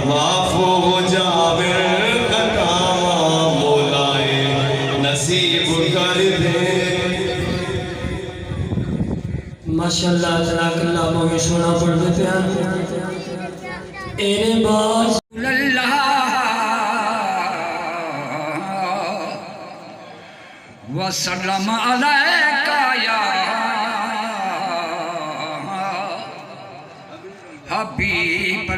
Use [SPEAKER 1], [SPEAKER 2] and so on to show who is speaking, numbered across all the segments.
[SPEAKER 1] माफो जावे कतावा मोलाए नसीब कर दे।
[SPEAKER 2] माशाअल्लाह तबारकल्लाह बहुत सोना पढ़ते थे एरे बाज अल्लाह वसल्लम अलैका या हबीब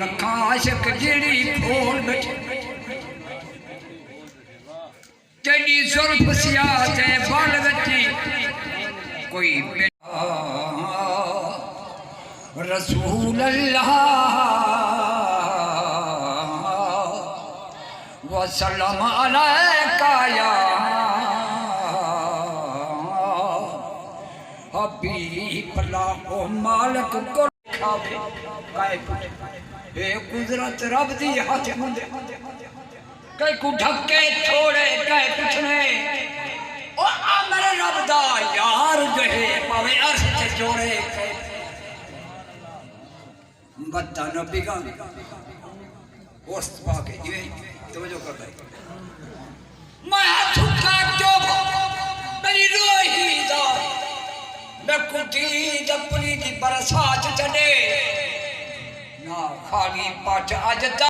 [SPEAKER 2] लखाशक जिड़ी खोल बैठे तेरी जुल्फ सियाह ते बाल बच्ची कोई रसूल अल्लाह वसल्लम अलैका या हबीब ओ मालिक को खावे काए ए कुदरत रब दी हाथ हुंदे कई को ढके छोड़े कई पुछने ओ अमर रब दा यार जहे पावे अर्श ते जोड़े बत्ता न बिगा ओस्त पाके ये तवज्जो कर दे मैं झुका क्यों मेरी रोही दा मैं कुटी जपनी दी बरसात चढ़े ना खाली पट अज